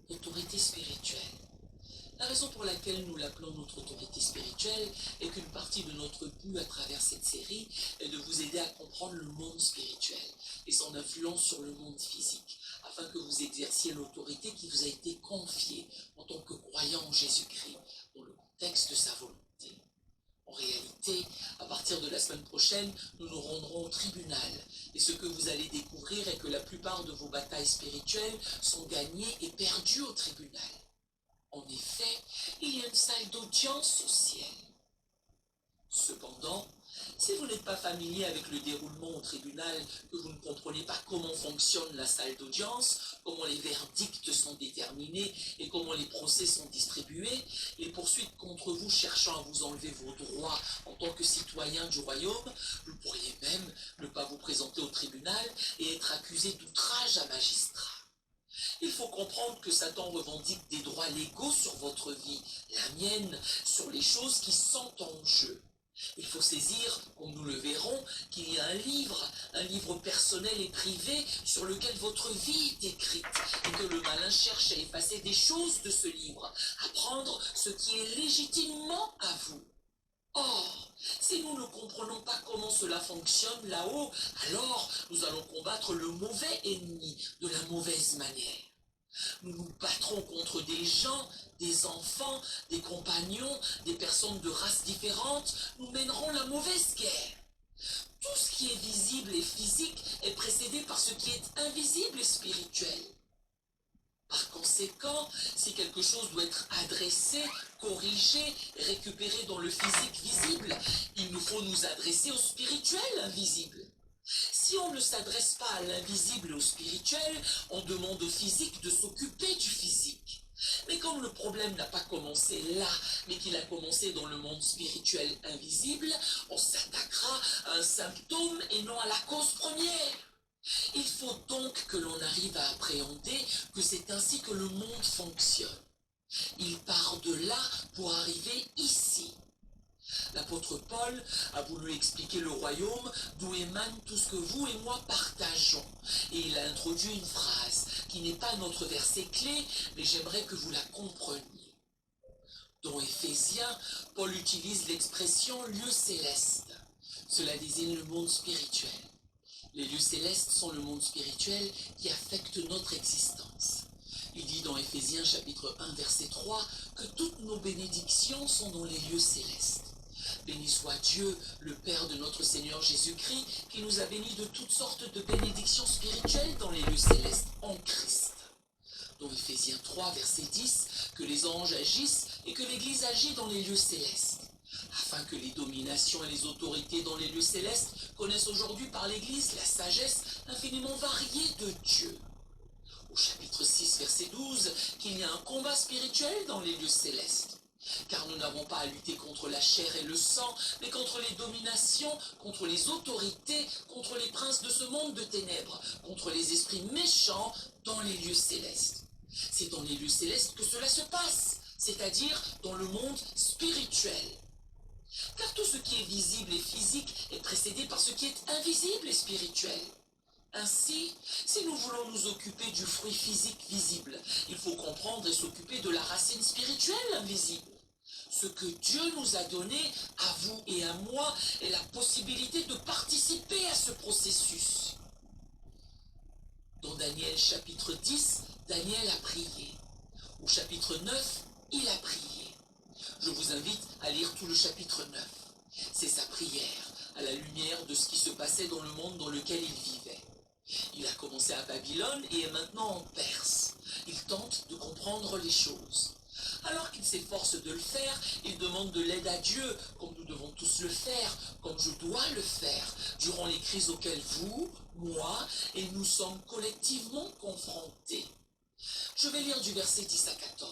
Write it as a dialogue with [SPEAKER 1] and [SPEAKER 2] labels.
[SPEAKER 1] Autorité spirituelle. La raison pour laquelle nous l'appelons notre autorité spirituelle est qu'une partie de notre but à travers cette série est de vous aider à comprendre le monde spirituel et son influence sur le monde physique, afin que vous exerciez l'autorité qui vous a été confiée en tant que croyant en Jésus-Christ, dans le contexte de sa volonté. En réalité, à partir de la semaine prochaine, nous nous rendrons au tribunal. Et ce que vous allez découvrir est que la plupart de vos batailles spirituelles sont gagnées et perdues au tribunal. En effet, il y a une salle d'audience au ciel. Cependant, si vous n'êtes pas familier avec le déroulement au tribunal, que vous ne comprenez pas comment fonctionne la salle d'audience, comment les verdicts sont déterminés et comment les procès sont distribués, les poursuites contre vous cherchant à vous enlever vos droits en tant que citoyen du royaume, vous pourriez même ne pas vous présenter au tribunal et être accusé d'outrage à magistrat. Il faut comprendre que Satan revendique des droits légaux sur votre vie, la mienne, sur les choses qui sont en jeu. Il faut saisir, comme nous le verrons, qu'il y a un livre personnel et privé sur lequel votre vie est écrite et que le malin cherche à effacer des choses de ce livre, à prendre ce qui est légitimement à vous. Or, si nous ne comprenons pas comment cela fonctionne là-haut, alors nous allons combattre le mauvais ennemi de la mauvaise manière. Nous nous battrons contre des gens, des enfants, des compagnons, des personnes de races différentes. Nous mènerons la mauvaise guerre. Tout ce qui est visible et physique est précédé par ce qui est invisible et spirituel. Par conséquent, si quelque chose doit être adressé, corrigé, récupéré dans le physique visible, il nous faut nous adresser au spirituel invisible. Si on ne s'adresse pas à l'invisible et au spirituel, on demande au physique de s'occuper du physique. Mais comme le problème n'a pas commencé là, mais qu'il a commencé dans le monde spirituel invisible, on s'attaquera à un symptôme et non à la cause première. Il faut donc que l'on arrive à appréhender que c'est ainsi que le monde fonctionne. Il part de là pour arriver ici. L'apôtre Paul a voulu expliquer le royaume d'où émane tout ce que vous et moi partageons. Et il a introduit une phrase qui n'est pas notre verset clé, mais j'aimerais que vous la compreniez. Dans Éphésiens, Paul utilise l'expression « lieu céleste ». Cela désigne le monde spirituel. Les lieux célestes sont le monde spirituel qui affecte notre existence. Il dit dans Éphésiens chapitre 1 verset 3 que toutes nos bénédictions sont dans les lieux célestes. Béni soit Dieu, le Père de notre Seigneur Jésus-Christ, qui nous a bénis de toutes sortes de bénédictions spirituelles dans les lieux célestes en Christ. Dans Éphésiens 3 verset 10, que les anges agissent et que l'Église agit dans les lieux célestes, afin que les dominations et les autorités dans les lieux célestes connaissent aujourd'hui par l'Église la sagesse infiniment variée de Dieu. Au chapitre 6, verset 12, qu'il y a un combat spirituel dans les lieux célestes. Car nous n'avons pas à lutter contre la chair et le sang, mais contre les dominations, contre les autorités, contre les princes de ce monde de ténèbres, contre les esprits méchants dans les lieux célestes. C'est dans les lieux célestes que cela se passe, c'est-à-dire dans le monde spirituel. Car tout ce qui est visible et physique est précédé par ce qui est invisible et spirituel. Ainsi, si nous voulons nous occuper du fruit physique visible, il faut comprendre et s'occuper de la racine spirituelle invisible. Ce que Dieu nous a donné, à vous et à moi, est la possibilité de participer à ce processus. Dans Daniel chapitre 10, Daniel a prié. Au chapitre 9, il a prié. Je vous invite à lire tout le chapitre 9. C'est sa prière, à la lumière de ce qui se passait dans le monde dans lequel il vivait. Il a commencé à Babylone et est maintenant en Perse. Il tente de comprendre les choses. Alors qu'il s'efforce de le faire, il demande de l'aide à Dieu, comme nous devons tous le faire, comme je dois le faire, durant les crises auxquelles vous, moi et nous sommes collectivement confrontés. Je vais lire du verset 10 à 14.